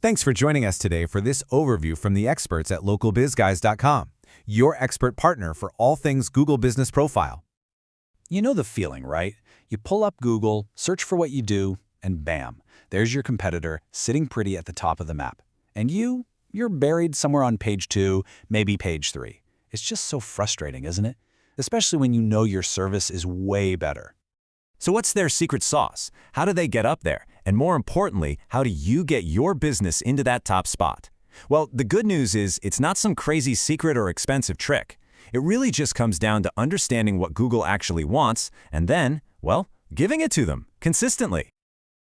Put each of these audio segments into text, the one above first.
Thanks for joining us today for this overview from the experts at localbizguys.com, your expert partner for all things Google Business Profile. You know the feeling, right? You pull up Google, search for what you do, and bam, there's your competitor sitting pretty at the top of the map. And you're buried somewhere on page 2, maybe page 3. It's just so frustrating, isn't it? Especially when you know your service is way better. So what's their secret sauce? How do they get up there? And more importantly, how do you get your business into that top spot? Well, the good news is it's not some crazy secret or expensive trick. It really just comes down to understanding what Google actually wants and then, well, giving it to them consistently.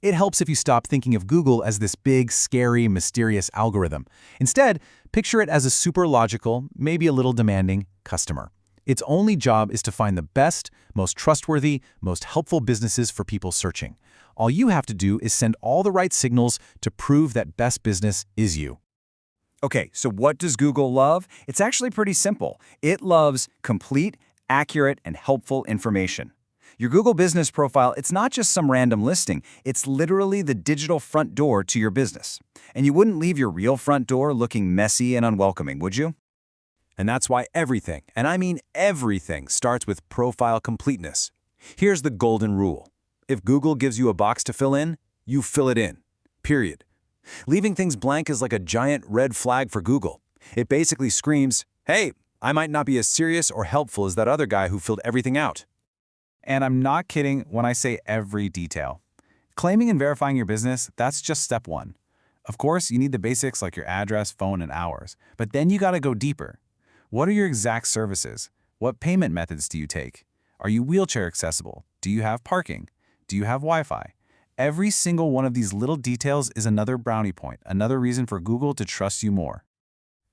It helps if you stop thinking of Google as this big, scary, mysterious algorithm. Instead, picture it as a super logical, maybe a little demanding customer. Its only job is to find the best, most trustworthy, most helpful businesses for people searching. All you have to do is send all the right signals to prove that best business is you. Okay, so what does Google love? It's actually pretty simple. It loves complete, accurate, and helpful information. Your Google Business Profile, it's not just some random listing. It's literally the digital front door to your business. And you wouldn't leave your real front door looking messy and unwelcoming, would you? And that's why everything, and I mean everything, starts with profile completeness. Here's the golden rule. If Google gives you a box to fill in, you fill it in. Period. Leaving things blank is like a giant red flag for Google. It basically screams, hey, I might not be as serious or helpful as that other guy who filled everything out. And I'm not kidding when I say every detail. Claiming and verifying your business, that's just step 1. Of course, you need the basics like your address, phone, and hours. But then you gotta go deeper. What are your exact services? What payment methods do you take? Are you wheelchair accessible? Do you have parking? Do you have Wi-Fi? Every single one of these little details is another brownie point, another reason for Google to trust you more.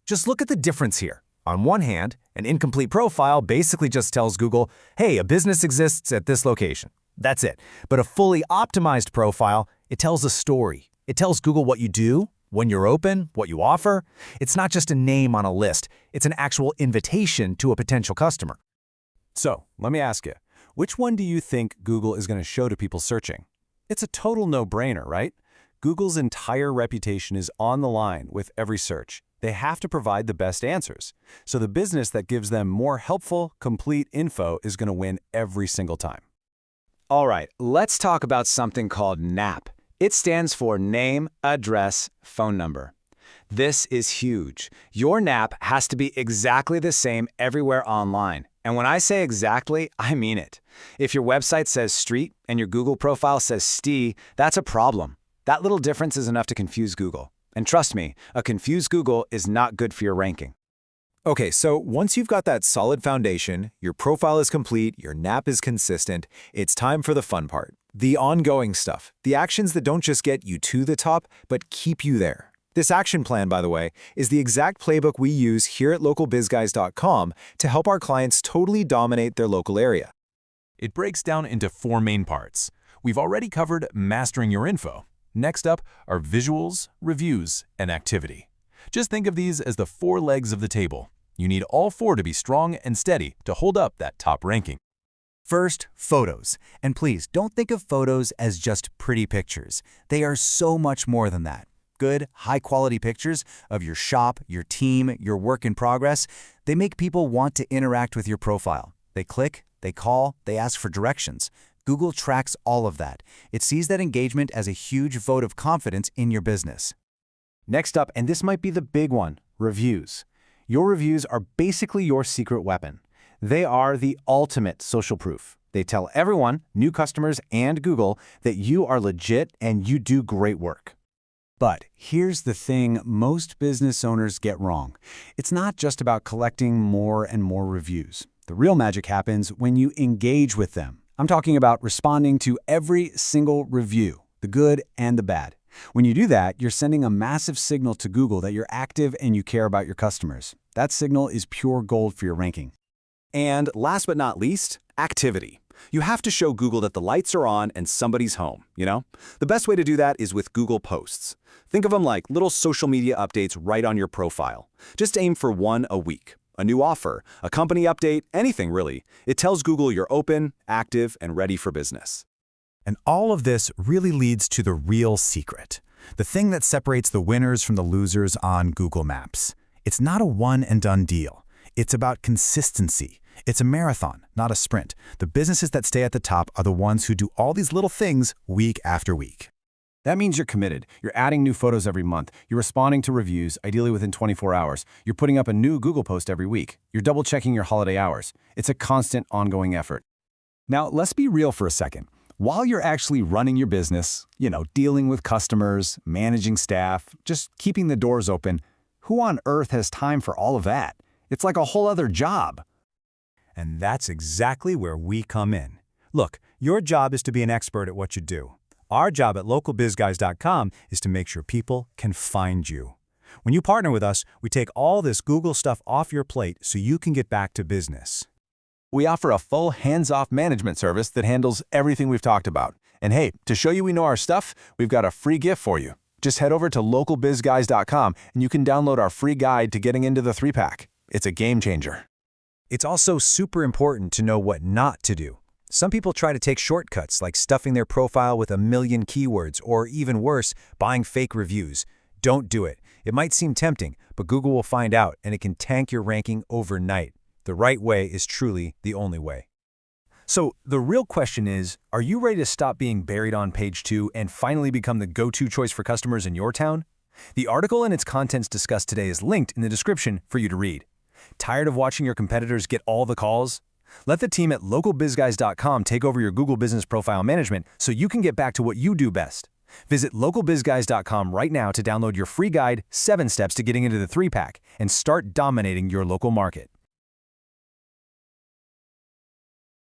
Just look at the difference here. On one hand, an incomplete profile basically just tells Google, hey, a business exists at this location. That's it. But a fully optimized profile, it tells a story. It tells Google what you do, when you're open, what you offer. It's not just a name on a list. It's an actual invitation to a potential customer. So, let me ask you, which one do you think Google is going to show to people searching? It's a total no-brainer, right? Google's entire reputation is on the line with every search. They have to provide the best answers. So the business that gives them more helpful, complete info is going to win every single time. All right, let's talk about something called NAP. It stands for Name, Address, Phone Number. This is huge. Your NAP has to be exactly the same everywhere online. And when I say exactly, I mean it. If your website says street and your Google profile says ST, that's a problem. That little difference is enough to confuse Google. And trust me, a confused Google is not good for your ranking. Okay, so once you've got that solid foundation, your profile is complete, your NAP is consistent, it's time for the fun part. The ongoing stuff. The actions that don't just get you to the top, but keep you there. This action plan, by the way, is the exact playbook we use here at localbizguys.com to help our clients totally dominate their local area. It breaks down into 4 main parts. We've already covered mastering your info. Next up are visuals, reviews, and activity. Just think of these as the 4 legs of the table. You need all 4 to be strong and steady to hold up that top ranking. First, photos. And please, don't think of photos as just pretty pictures. They are so much more than that. Good, high-quality pictures of your shop, your team, your work in progress, they make people want to interact with your profile. They click, they call, they ask for directions. Google tracks all of that. It sees that engagement as a huge vote of confidence in your business. Next up, and this might be the big one, reviews. Your reviews are basically your secret weapon. They are the ultimate social proof. They tell everyone, new customers and Google, that you are legit and you do great work. But here's the thing most business owners get wrong. It's not just about collecting more and more reviews. The real magic happens when you engage with them. I'm talking about responding to every single review, the good and the bad. When you do that, you're sending a massive signal to Google that you're active and you care about your customers. That signal is pure gold for your ranking. And last but not least, activity. You have to show Google that the lights are on and somebody's home, you know? The best way to do that is with Google Posts. Think of them like little social media updates right on your profile. Just aim for 1 a week. A new offer, a company update, anything really. It tells Google you're open, active, and ready for business. And all of this really leads to the real secret. The thing that separates the winners from the losers on Google Maps. It's not a one-and-done deal. It's about consistency. It's a marathon, not a sprint. The businesses that stay at the top are the ones who do all these little things week after week. That means you're committed. You're adding new photos every month. You're responding to reviews, ideally within 24 hours. You're putting up a new Google post every week. You're double-checking your holiday hours. It's a constant, ongoing effort. Now, let's be real for a second. While you're actually running your business, dealing with customers, managing staff, just keeping the doors open, who on earth has time for all of that? It's like a whole other job. And that's exactly where we come in. Look, your job is to be an expert at what you do. Our job at localbizguys.com is to make sure people can find you. When you partner with us, we take all this Google stuff off your plate so you can get back to business. We offer a full hands-off management service that handles everything we've talked about. And hey, to show you we know our stuff, we've got a free gift for you. Just head over to localbizguys.com and you can download our free guide to getting into the 3-pack. It's a game changer. It's also super important to know what not to do. Some people try to take shortcuts like stuffing their profile with 1 million keywords or even worse, buying fake reviews. Don't do it. It might seem tempting, but Google will find out and it can tank your ranking overnight. The right way is truly the only way. So the real question is, are you ready to stop being buried on page 2 and finally become the go-to choice for customers in your town? The article and its contents discussed today is linked in the description for you to read. Tired of watching your competitors get all the calls? Let the team at localbizguys.com take over your Google Business Profile Management so you can get back to what you do best. Visit localbizguys.com right now to download your free guide, 7 Steps to Getting into the 3-pack, and start dominating your local market.